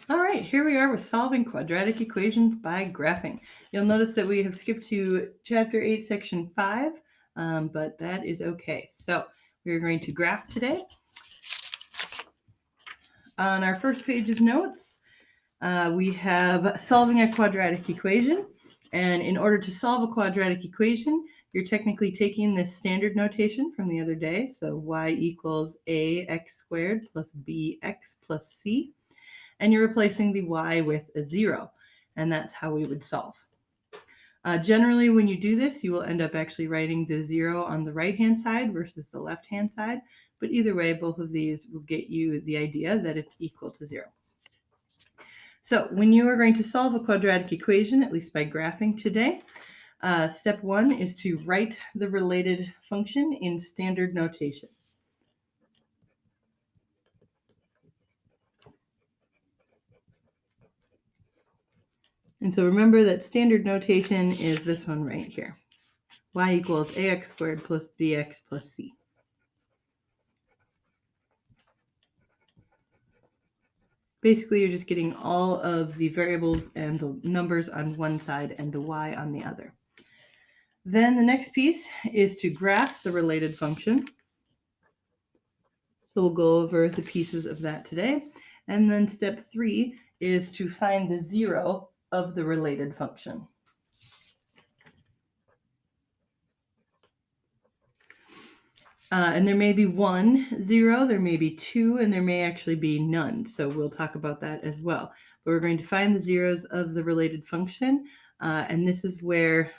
All right, here we are with solving quadratic equations by graphing. You'll notice that we have skipped to Chapter 8, Section 5, but that is okay. So we're going to graph today. On our first page of notes, we have solving a quadratic equation. And in order to solve a quadratic equation, you're technically taking this standard notation from the other day. So y equals ax squared plus bx plus c. And you're replacing the y with a 0. And that's how we would solve. Generally, when you do this, you will end up actually writing the 0 on the right-hand side versus the left-hand side. But either way, both of these will get you the idea that it's equal to 0. So when you are going to solve a quadratic equation, at least by graphing today, step 1 is to write the related function in standard notation. And so remember that standard notation is this one right here. Y equals ax squared plus bx plus c. Basically, you're just getting all of the variables and the numbers on one side and the y on the other. Then the next piece is to graph the related function. So we'll go over the pieces of that today. And then step 3 is to find the 0 of the related function. And there may be 1 0, there may be 2, and there may actually be none. So we'll talk about that as well. But we're going to find the zeros of the related function. And this is where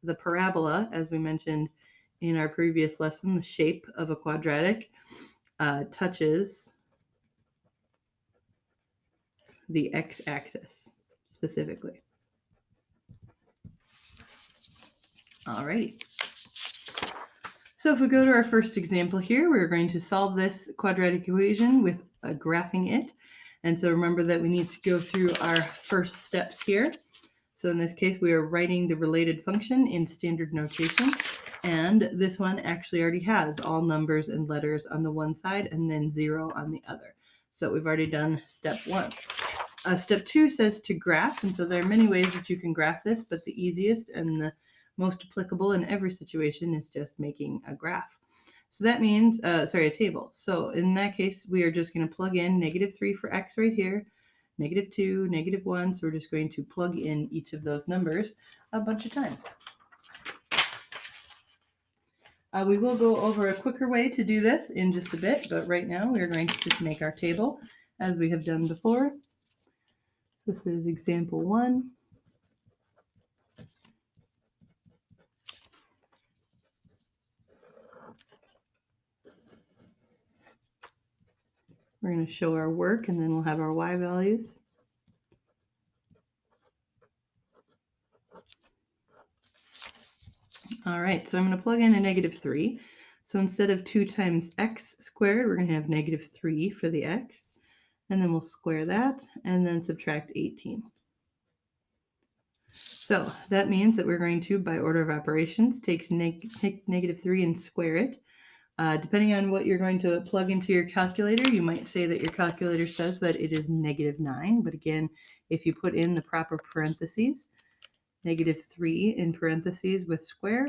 the parabola, as we mentioned in our previous lesson, the shape of a quadratic, touches the x-axis specifically. All right. So if we go to our first example here, we're going to solve this quadratic equation with graphing it. And so remember that we need to go through our first steps here. So in this case, we are writing the related function in standard notation. And this one actually already has all numbers and letters on the one side and then 0 on the other. So we've already done step 1. Step 2 says to graph. And so there are many ways that you can graph this, but the easiest and the most applicable in every situation is just making a graph. So that means, a table. So in that case, we are just going to plug in -3 for x right here, -2, -1. So we're just going to plug in each of those numbers a bunch of times. We will go over a quicker way to do this in just a bit, but right now we are going to just make our table as we have done before. So this is example 1. We're going to show our work, and then we'll have our y values. All right, so I'm going to plug in a -3. So instead of 2 times x squared, we're going to have -3 for the x. And then we'll square that, and then subtract 18. So that means that we're going to, by order of operations, take -3 and square it. Depending on what you're going to plug into your calculator, you might say that your calculator says that it is -9. But again, if you put in the proper parentheses, -3 in parentheses with square,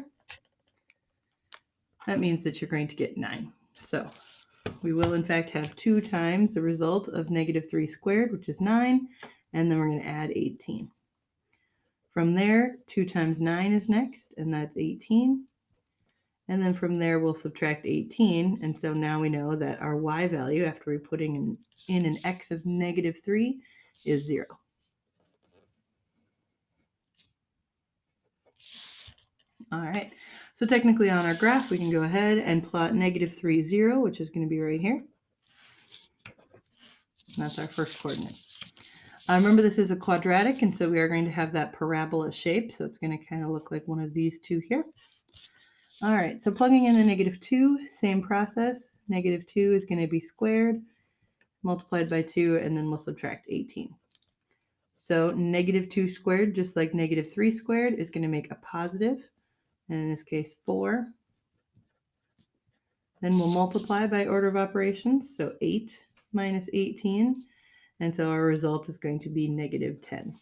that means that you're going to get 9. So we will in fact have 2 times the result of -3 squared, which is 9, and then we're going to add 18. From there, 2 times 9 is next, and that's 18. And then from there, we'll subtract 18. And so now we know that our y value, after we're putting in an x of -3, is 0. All right. So technically on our graph, we can go ahead and plot -3, 0, which is going to be right here. And that's our first coordinate. Remember, this is a quadratic, and so we are going to have that parabola shape. So it's going to kind of look like one of these two here. All right, so plugging in the -2, same process. -2 is going to be squared, multiplied by 2, and then we'll subtract 18. So -2 squared, just like -3 squared, is going to make a positive, and in this case 4. Then we'll multiply by order of operations, so 8 minus 18 And so our result is going to be negative 10.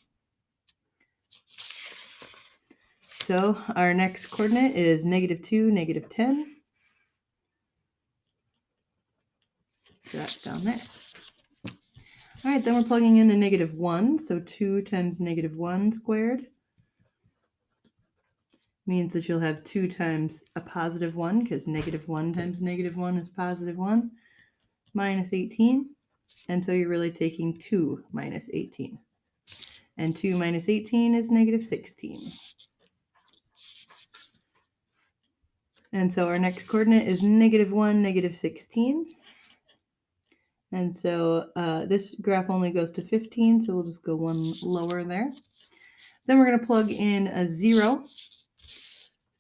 So our next coordinate is negative 2, negative 10. So that's down there. All right, then we're plugging in a negative 1. So 2 times negative 1 squared means that you'll have 2 times a positive 1, because negative 1 times negative 1 is positive 1, minus 18. And so you're really taking 2 minus 18. And 2 minus 18 is negative 16. And so our next coordinate is negative 1, negative 16. And so this graph only goes to 15, so we'll just go one lower there. Then we're going to plug in a 0.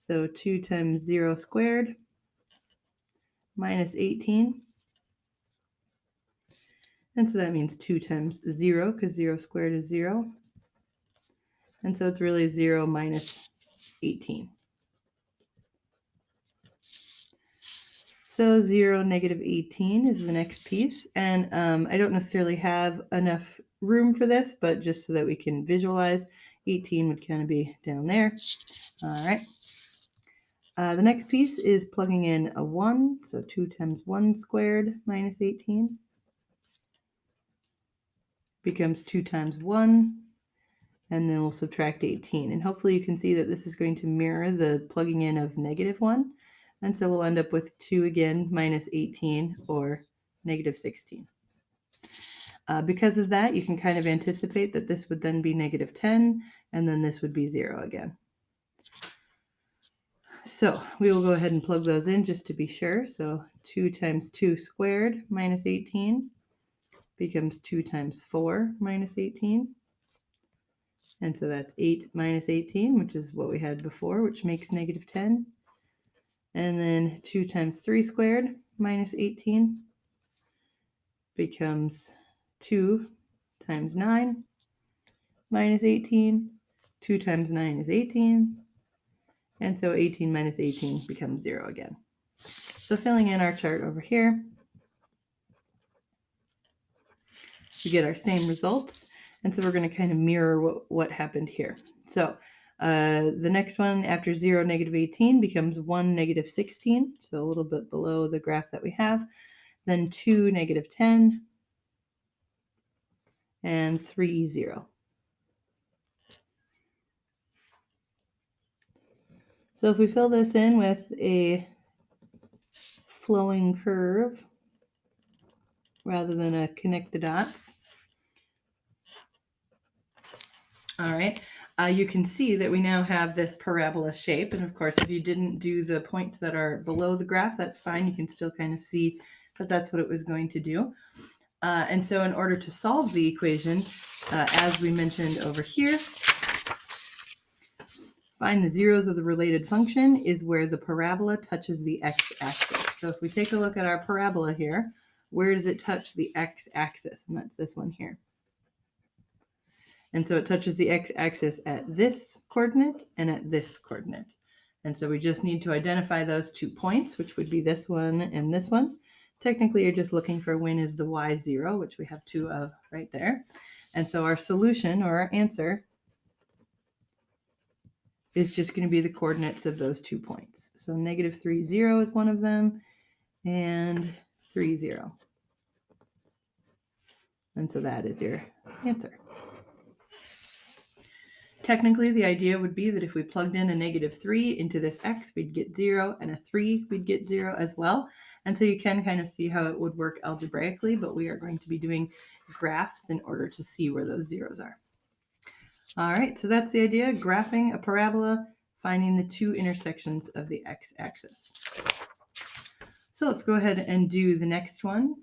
So 2 times 0 squared minus 18. And so that means 2 times 0, because 0 squared is 0. And so it's really 0 minus 18. So 0, negative 18 is the next piece. And I don't necessarily have enough room for this, but just so that we can visualize, 18 would kind of be down there. All right. The next piece is plugging in a 1. So 2 times 1 squared minus 18 becomes 2 times 1. And then we'll subtract 18. And hopefully you can see that this is going to mirror the plugging in of negative 1. And so we'll end up with 2 again minus 18, or negative 16. Because of that, you can kind of anticipate that this would then be negative 10, and then this would be 0 again. So we will go ahead and plug those in just to be sure. So 2 times 2 squared minus 18 becomes 2 times 4 minus 18. And so that's 8 minus 18, which is what we had before, which makes negative 10. And then 2 times 3 squared minus 18 becomes 2 times 9 minus 18. 2 times 9 is 18. And so 18 minus 18 becomes 0 again. So filling in our chart over here, we get our same results. And so we're going to kind of mirror what happened here. So the next one after 0, negative 18 becomes 1, negative 16. So a little bit below the graph that we have. Then 2, negative 10. And 3, 0. So if we fill this in with a flowing curve rather than a connect the dots. All right, you can see that we now have this parabola shape. And of course, if you didn't do the points that are below the graph, that's fine. You can still kind of see that that's what it was going to do. And so in order to solve the equation, as we mentioned over here, find the zeros of the related function is where the parabola touches the x-axis. So if we take a look at our parabola here, where does it touch the x-axis? And that's this one here. And so it touches the x-axis at this coordinate and at this coordinate. And so we just need to identify those 2 points, which would be this one and this one. Technically, you're just looking for when is the y0, which we have 2 of right there. And so our solution, or our answer, is just going to be the coordinates of those 2 points. So negative 3, 0 is one of them, and 3, 0. And so that is your answer. Technically, the idea would be that if we plugged in a negative 3 into this x, we'd get 0, and a 3, we'd get 0 as well. And so you can kind of see how it would work algebraically, but we are going to be doing graphs in order to see where those zeros are. All right, so that's the idea, graphing a parabola, finding the 2 intersections of the x-axis. So let's go ahead and do the next one.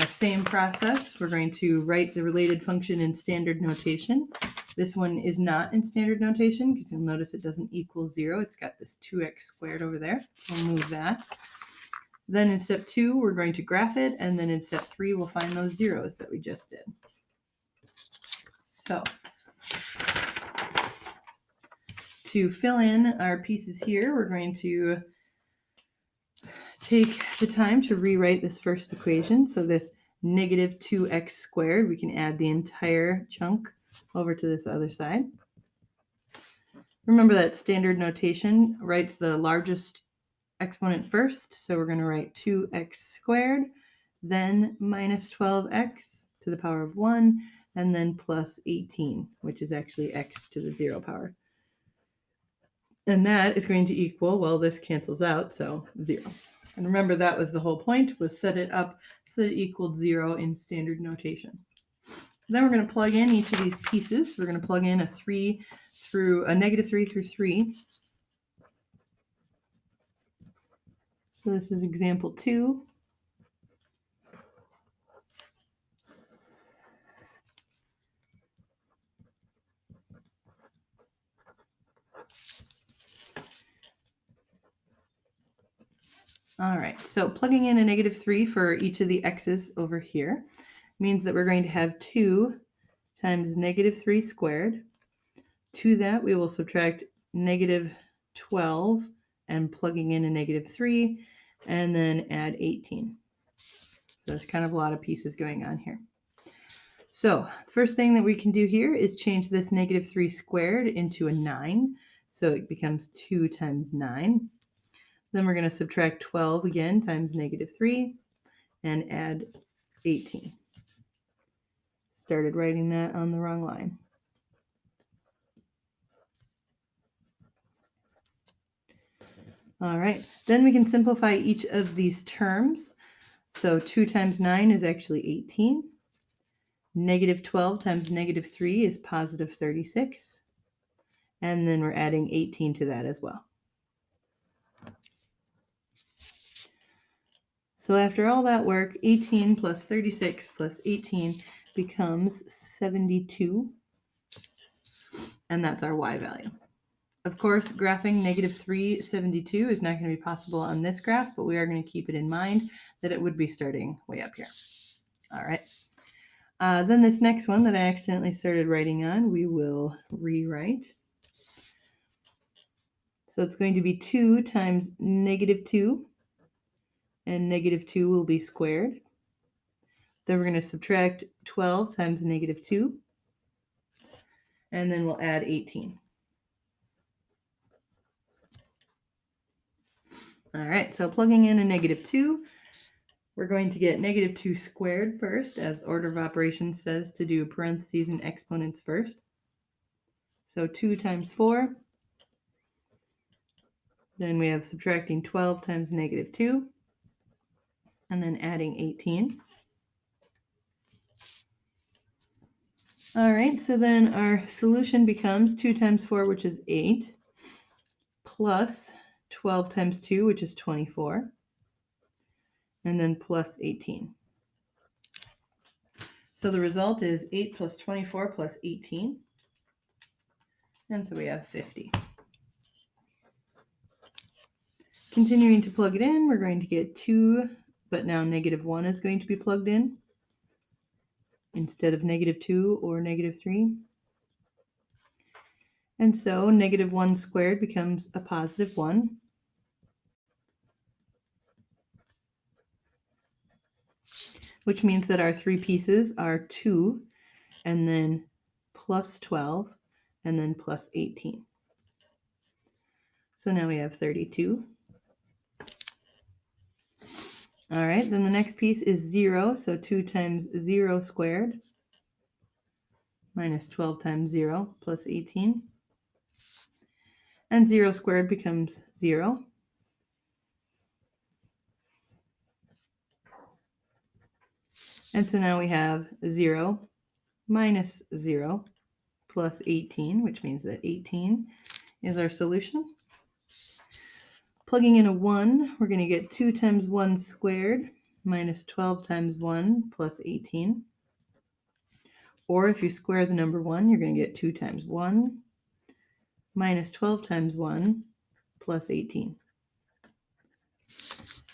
Same process. We're going to write the related function in standard notation. This one is not in standard notation because you'll notice it doesn't equal 0. It's got this 2x squared over there. We'll move that. Then in step 2, we're going to graph it. And then in step 3, we'll find those zeros that we just did. So to fill in our pieces here, we're going to take the time to rewrite this first equation. So this negative 2x squared. We can add the entire chunk over to this other side. Remember that standard notation writes the largest exponent first, so we're going to write 2x squared, then minus 12x to the power of 1, and then plus 18, which is actually x to the 0 power. And that is going to equal, well, this cancels out, so 0. And remember, that was the whole point, was set it up so that it equaled 0 in standard notation. Then we're going to plug in each of these pieces. We're going to plug in a negative 3 through 3. So this is example 2. All right, so plugging in a negative 3 for each of the x's over here means that we're going to have 2 times negative 3 squared. To that, we will subtract negative 12 and plugging in a negative 3, and then add 18. So there's kind of a lot of pieces going on here. So the first thing that we can do here is change this negative 3 squared into a 9. So it becomes 2 times 9. Then we're going to subtract 12 again times negative 3 and add 18. Started writing that on the wrong line. All right, then we can simplify each of these terms. So 2 times 9 is actually 18. Negative 12 times negative 3 is positive 36. And then we're adding 18 to that as well. So after all that work, 18 plus 36 plus 18 becomes 72. And that's our y value. Of course, graphing negative 372 is not going to be possible on this graph, but we are going to keep it in mind that it would be starting way up here. All right. Then this next one that I accidentally started writing on, we will rewrite. So it's going to be 2 times negative 2, and negative 2 will be squared. Then we're going to subtract 12 times negative 2, and then we'll add 18. All right, so plugging in a negative 2, we're going to get negative 2 squared first, as order of operations says to do parentheses and exponents first. So 2 times 4. Then we have subtracting 12 times negative 2, and then adding 18. All right, so then our solution becomes 2 times 4, which is 8, plus 12 times 2, which is 24, and then plus 18. So the result is 8 plus 24 plus 18, and so we have 50. Continuing to plug it in, we're going to get 2, but now negative 1 is going to be plugged in instead of negative 2 or negative 3. And so negative 1 squared becomes a positive 1. Which means that our 3 pieces are 2, and then plus 12, and then plus 18. So now we have 32. All right, then the next piece is 0, so 2 times 0 squared minus 12 times 0 plus 18. And 0 squared becomes 0. And so now we have 0 minus 0 plus 18, which means that 18 is our solution. Plugging in a 1, we're going to get 2 times 1 squared minus 12 times 1 plus 18. Or if you square the number 1, you're going to get 2 times 1 minus 12 times 1 plus 18.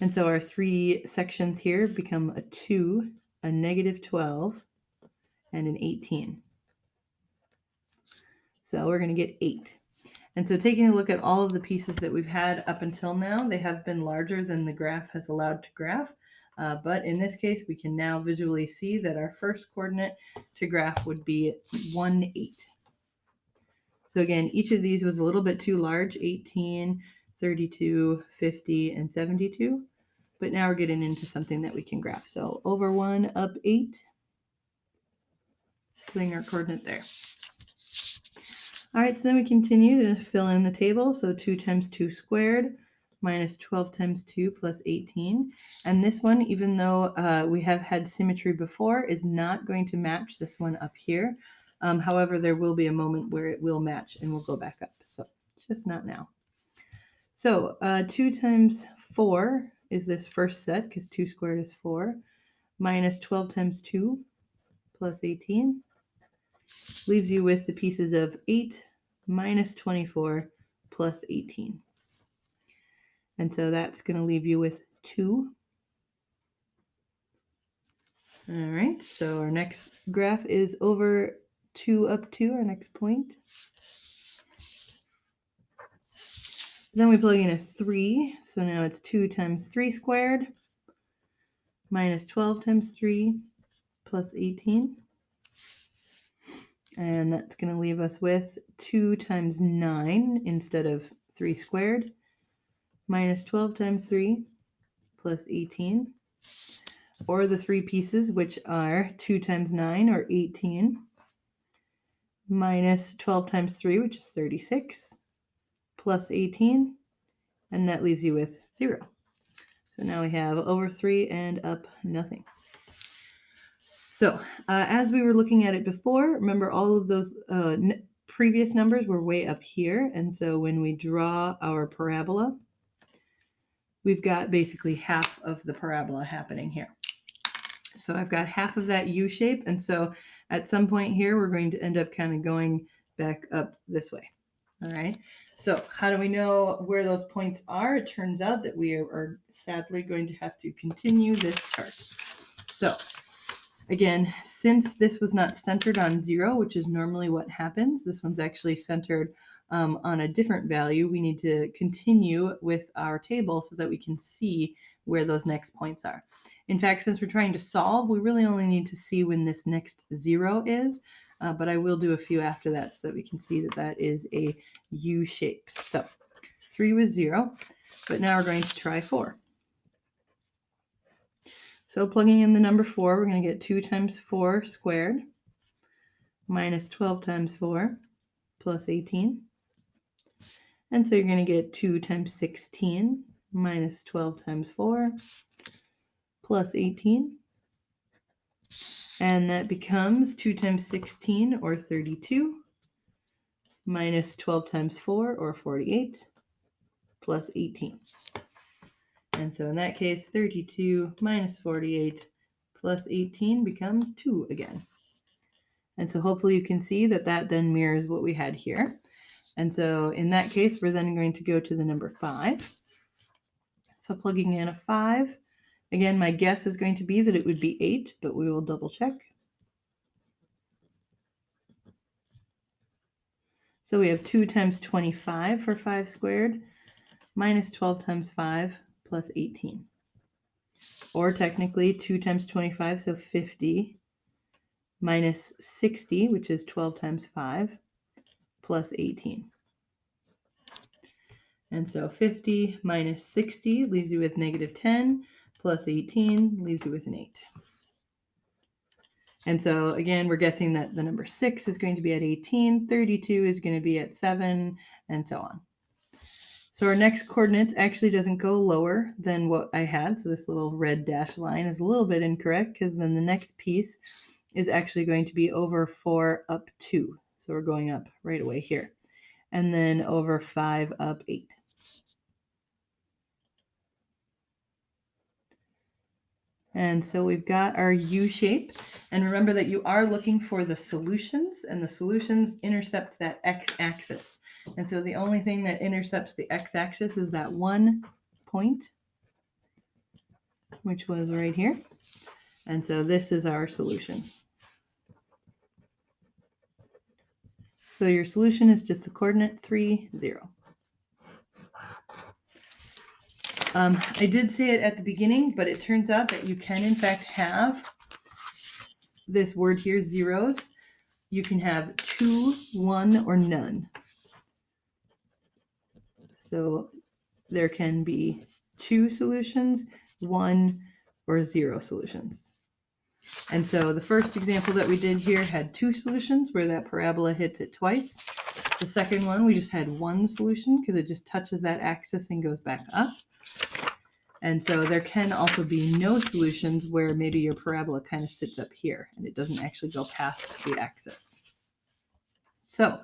And so our 3 sections here become a 2, a negative 12, and an 18. So we're going to get 8. And so taking a look at all of the pieces that we've had up until now, they have been larger than the graph has allowed to graph. But in this case, we can now visually see that our first coordinate to graph would be 1, 8. So again, each of these was a little bit too large, 18, 32, 50, and 72. But now we're getting into something that we can graph. So over 1, up 8, putting our coordinate there. All right, so then we continue to fill in the table. So 2 times 2 squared minus 12 times 2 plus 18. And this one, even though we have had symmetry before, is not going to match this one up here. However, there will be a moment where it will match and we'll go back up. So just not now. So 2 times 4 is this first set, because 2 squared is 4, minus 12 times 2 plus 18. Leaves you with the pieces of 8 minus 24 plus 18. And so that's going to leave you with 2. All right, so our next graph is over 2 up 2, our next point. Then we plug in a 3, so now it's 2 times 3 squared minus 12 times 3 plus 18. And that's going to leave us with 2 times 9 instead of 3 squared minus 12 times 3 plus 18. Or the 3 pieces, which are 2 times 9, or 18, minus 12 times 3, which is 36, plus 18, and that leaves you with 0. So now we have over 3 and up nothing. So as we were looking at it before, remember all of those previous numbers were way up here, and so when we draw our parabola, we've got basically half of the parabola happening here. So I've got half of that U shape, and so at some point here, we're going to end up kind of going back up this way. All right, so how do we know where those points are? It turns out that we are sadly going to have to continue this chart. So again, since this was not centered on 0, which is normally what happens, this one's actually centered on a different value. We need to continue with our table so that we can see where those next points are. In fact, since we're trying to solve, we really only need to see when this next 0 is, but I will do a few after that so that we can see that that is a U shape. So 3 was 0, but now we're going to try 4. So plugging in the number 4, we're going to get 2 times 4 squared minus 12 times 4 plus 18. And so you're going to get 2 times 16 minus 12 times 4 plus 18. And that becomes 2 times 16, or 32, minus 12 times 4, or 48, plus 18. And so in that case, 32 minus 48 plus 18 becomes 2 again. And so hopefully you can see that that then mirrors what we had here. And so in that case, we're then going to go to the number 5. So plugging in a 5, again, my guess is going to be that it would be 8, but we will double check. So we have 2 times 25 for 5 squared, minus 12 times 5 plus 18. Or technically 2 times 25, so 50, minus 60, which is 12 times 5, plus 18. And so 50 minus 60 leaves you with negative 10, plus 18 leaves you with an 8. And so again, we're guessing that the number 6 is going to be at 18, 32 is going to be at 7, and so on. So our next coordinates actually doesn't go lower than what I had. So this little red dashed line is a little bit incorrect, because then the next piece is actually going to be over 4 up 2. So we're going up right away here. And then over 5 up 8. And so we've got our U shape. And remember that you are looking for the solutions, and the solutions intercept that x-axis. And so the only thing that intercepts the x-axis is that one point, which was right here. And so this is our solution. So your solution is just the coordinate 3, 0. I did say it at the beginning, but it turns out that you can in fact have this word here, zeros. You can have 2, 1, or none. So there can be 2 solutions, 1, or 0 solutions. And so the first example that we did here had 2 solutions where that parabola hits it twice. The second one, we just had 1 solution because it just touches that axis and goes back up. And so there can also be no solutions where maybe your parabola kind of sits up here and it doesn't actually go past the axis. So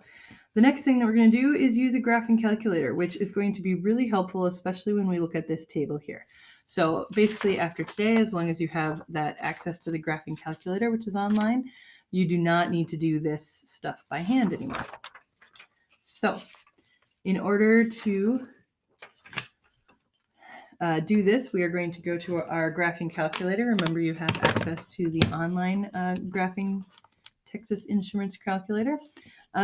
the next thing that we're going to do is use a graphing calculator, which is going to be really helpful, especially when we look at this table here. So basically after today, as long as you have that access to the graphing calculator, which is online, you do not need to do this stuff by hand anymore. So in order to do this, we are going to go to our graphing calculator. Remember, you have access to the online graphing Texas Instruments calculator.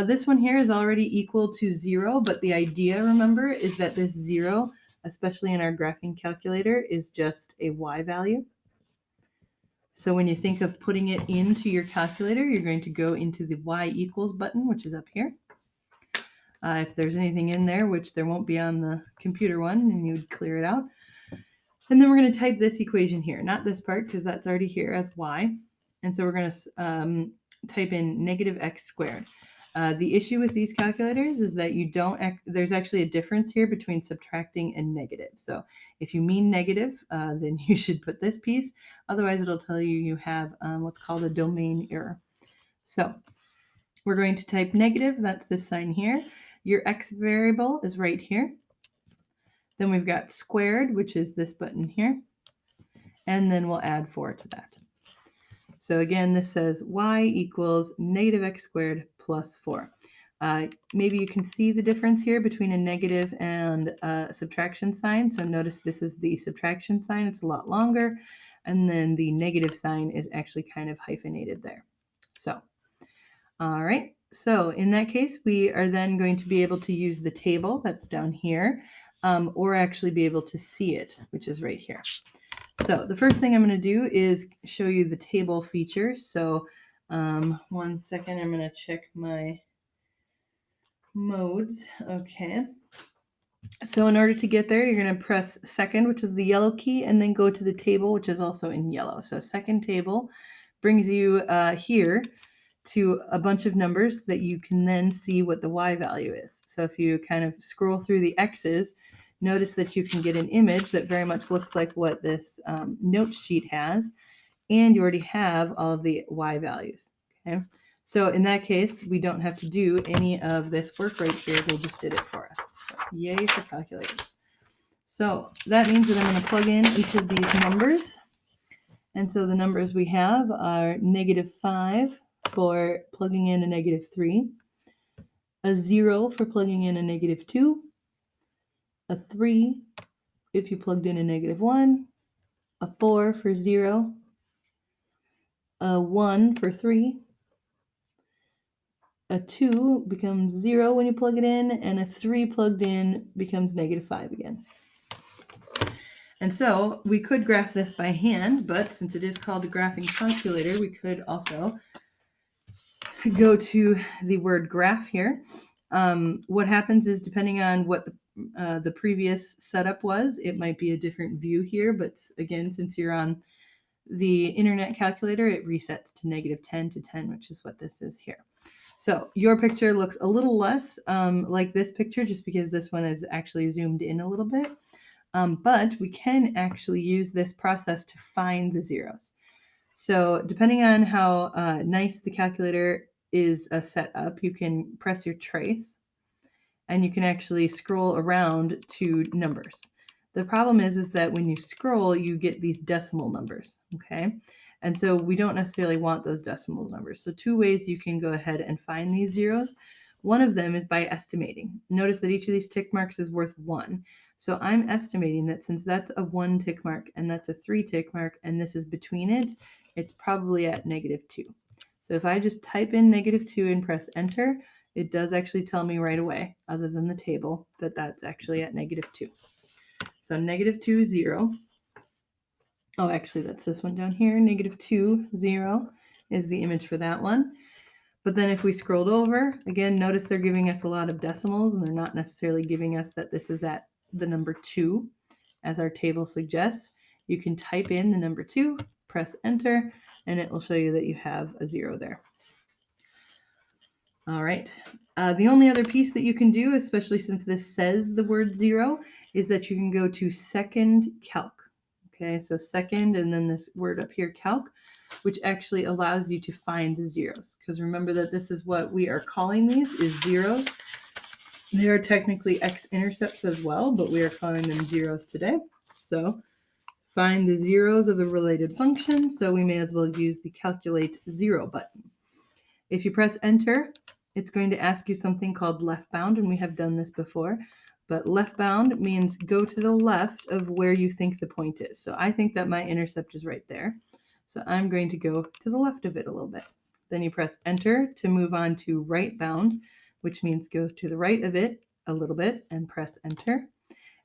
This one here is already equal to 0, but the idea, remember, is that this 0, especially in our graphing calculator, is just a y value. So when you think of putting it into your calculator, you're going to go into the y equals button, which is up here. If there's anything in there, which there won't be on the computer one, and you would clear it out. And then we're going to type this equation here, not this part because that's already here as y. And so we're going to type in negative x squared. The issue with these calculators is that you don't, there's actually a difference here between subtracting and negative. So if you mean negative, then you should put this piece. Otherwise, it'll tell you you have what's called a domain error. So we're going to type negative, that's this sign here. Your x variable is right here. Then we've got squared, which is this button here. And then we'll add 4 to that. So again, this says y equals negative x squared plus 4. Maybe you can see the difference here between a negative and a subtraction sign. So notice this is the subtraction sign. It's a lot longer. And then the negative sign is actually kind of hyphenated there. So, all right. So in that case, we are then going to be able to use the table that's down here, or actually be able to see it, which is right here. So the first thing I'm going to do is show you the table features. So 1 second, I'm going to check my modes. Okay. So in order to get there, you're going to press second, which is the yellow key, and then go to the table, which is also in yellow. So second table brings you here to a bunch of numbers that you can then see what the y value is. So if you kind of scroll through the x's, notice that you can get an image that very much looks like what this note sheet has, and you already have all of the y values. Okay, so in that case, we don't have to do any of this work right here. They just did it for us. So, yay for calculators. So that means that I'm going to plug in each of these numbers. And so the numbers we have are negative 5 for plugging in a negative 3, a 0 for plugging in a negative 2, a 3 if you plugged in a negative 1, a 4 for 0, a 1 for 3, a 2 becomes 0 when you plug it in, and a 3 plugged in becomes negative 5 again. And so we could graph this by hand, but since it is called a graphing calculator, we could also go to the word graph here. What happens is, depending on what the previous setup was, it might be a different view here, but again, since you're on the internet calculator, it resets to negative 10 to 10, which is what this is here. So your picture looks a little less like this picture, just because this one is actually zoomed in a little bit. But we can actually use this process to find the zeros. So depending on how nice the calculator is set up, you can press your trace and you can actually scroll around to numbers. The problem is that when you scroll, you get these decimal numbers, okay? And so we don't necessarily want those decimal numbers. So 2 ways you can go ahead and find these zeros. One of them is by estimating. Notice that each of these tick marks is worth 1. So I'm estimating that since that's a 1 tick mark and that's a 3 tick mark and this is between it, it's probably at negative 2. So if I just type in negative 2 and press enter, it does actually tell me right away, other than the table, that that's actually at negative 2. So -2, 0. Oh, actually, that's this one down here. -2, 0 is the image for that one. But then if we scrolled over, again, notice they're giving us a lot of decimals, and they're not necessarily giving us that this is at the number 2, as our table suggests. You can type in the number 2, press enter, and it will show you that you have a 0 there. All right. The only other piece that you can do, especially since this says the word 0, is that you can go to second calc. Okay, so second, and then this word up here, calc, which actually allows you to find the zeros. Because remember that this is what we are calling these, is zeros. They are technically x-intercepts as well, but we are calling them zeros today. So find the zeros of the related function, so we may as well use the calculate 0 button. If you press enter, it's going to ask you something called left bound, and we have done this before. But left bound means go to the left of where you think the point is. So I think that my intercept is right there. So I'm going to go to the left of it a little bit. Then you press enter to move on to right bound, which means go to the right of it a little bit and press enter.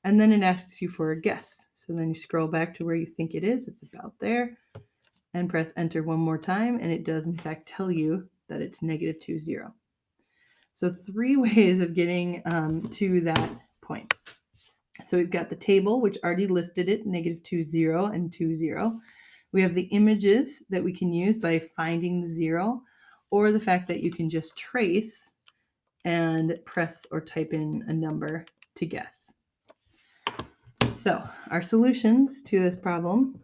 And then it asks you for a guess. So then you scroll back to where you think it is. It's about there. And press enter one more time, and it does in fact tell you that it's -2, 0. So 3 ways of getting to that point. So we've got the table, which already listed it, -2, 0 and 2, 0. We have the images that we can use by finding the 0, or the fact that you can just trace and press or type in a number to guess. So our solutions to this problem,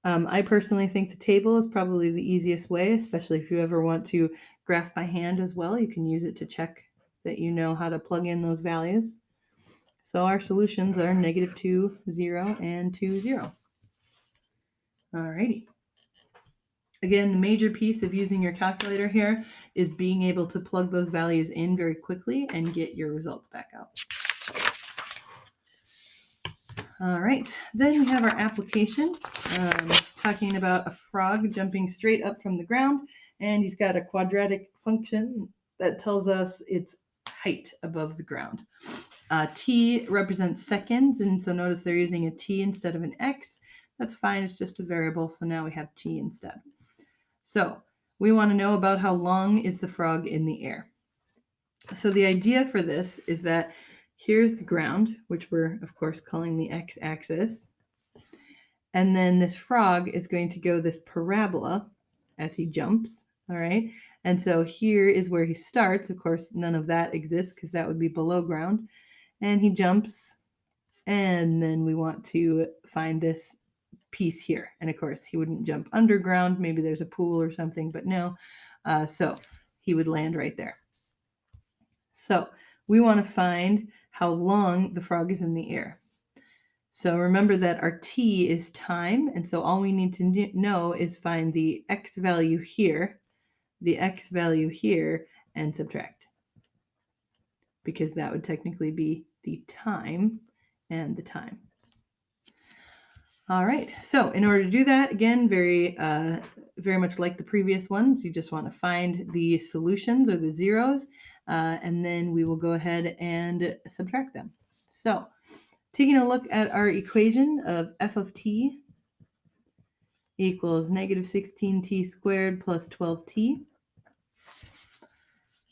I personally think the table is probably the easiest way, especially if you ever want to graph by hand as well. You can use it to check that you know how to plug in those values. So our solutions are -2, 0, and 2, 0. Alrighty. Again, the major piece of using your calculator here is being able to plug those values in very quickly and get your results back out. All right, then we have our application, talking about a frog jumping straight up from the ground, and he's got a quadratic function that tells us its height above the ground. T represents seconds, and so notice they're using a T instead of an X. That's fine, it's just a variable, so now we have T instead. So we want to know about how long is the frog in the air. So the idea for this is that here's the ground, which we're, of course, calling the x-axis. And then this frog is going to go this parabola as he jumps, all right? And so here is where he starts. Of course, none of that exists because that would be below ground. And he jumps, and then we want to find this piece here. And of course, he wouldn't jump underground. Maybe there's a pool or something, but no. So he would land right there. So we want to find how long the frog is in the air. So remember that our t is time, and so all we need to know is find the x value here, the x value here, and subtract. Because that would technically be the time and the time. All right, so in order to do that, again, very much like the previous ones, you just want to find the solutions or the zeros, and then we will go ahead and subtract them. So taking a look at our equation of f of t equals -16t squared plus 12t.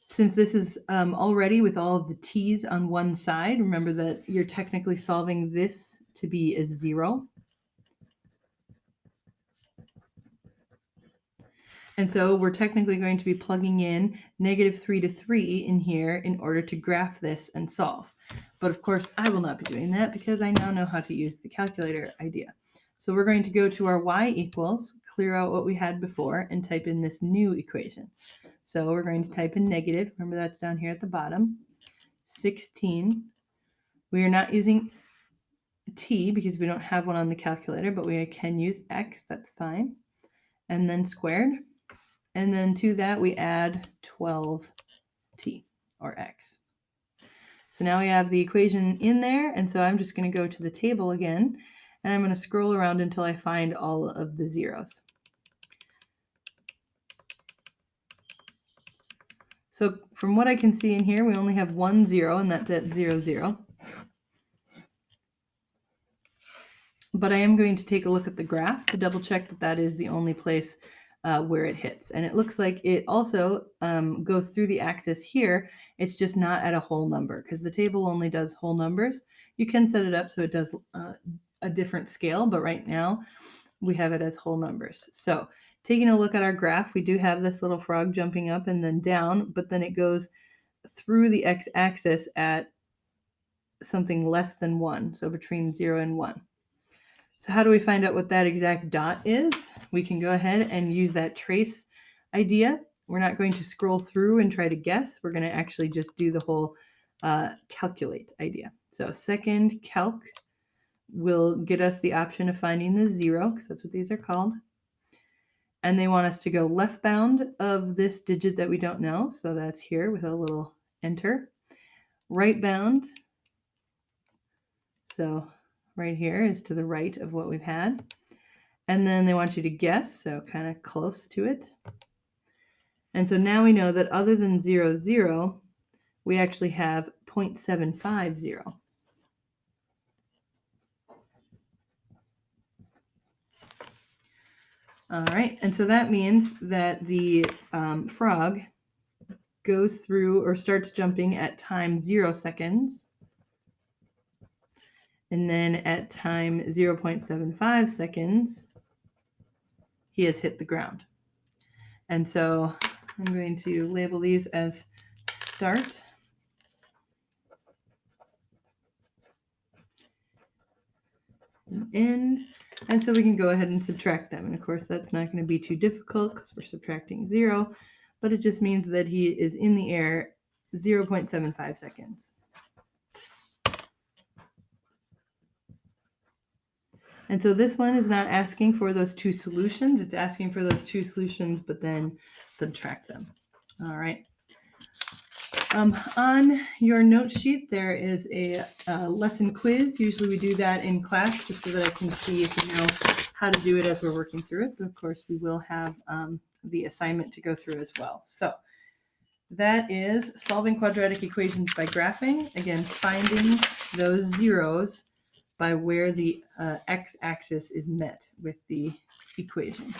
Since this is already with all of the t's on one side, remember that you're technically solving this to be a 0. And so we're technically going to be plugging in -3 to 3 in here in order to graph this and solve. But of course, I will not be doing that because I now know how to use the calculator idea. So we're going to go to our y equals, clear out what we had before, and type in this new equation. So we're going to type in negative, remember that's down here at the bottom, 16. We are not using t because we don't have one on the calculator, but we can use x, that's fine. And then squared. And then to that, we add 12t, or x. So now we have the equation in there, and so I'm just going to go to the table again, and I'm going to scroll around until I find all of the zeros. So from what I can see in here, we only have one 0, and that's at 0, 0. but I am going to take a look at the graph to double check that that is the only place where it hits. And it looks like it also goes through the axis here. It's just not at a whole number because the table only does whole numbers. You can set it up so it does a different scale, but right now we have it as whole numbers. So taking a look at our graph, we do have this little frog jumping up and then down, but then it goes through the x-axis at something less than 1, so between 0 and 1. So how do we find out what that exact dot is? We can go ahead and use that trace idea. We're not going to scroll through and try to guess. We're going to actually just do the whole calculate idea. So second calc will get us the option of finding the 0, because that's what these are called. And they want us to go left bound of this digit that we don't know. So that's here with a little enter. Right bound. So right here is to the right of what we've had. And then they want you to guess, so kind of close to it. And so now we know that other than 0, 0, we actually have 0.750. All right, and so that means that the frog goes through or starts jumping at time 0 seconds. And then at time 0.75 seconds, he has hit the ground. And so I'm going to label these as start and end. And so we can go ahead and subtract them. And of course, that's not going to be too difficult because we're subtracting 0, but it just means that he is in the air 0.75 seconds. And so this one is not asking for those two solutions. It's asking for those two solutions, but then subtract them. All right. On your note sheet, there is a lesson quiz. Usually we do that in class just so that I can see if you know how to do it as we're working through it. But of course, we will have the assignment to go through as well. So that is solving quadratic equations by graphing. Again, finding those zeros by where the x-axis is met with the equation.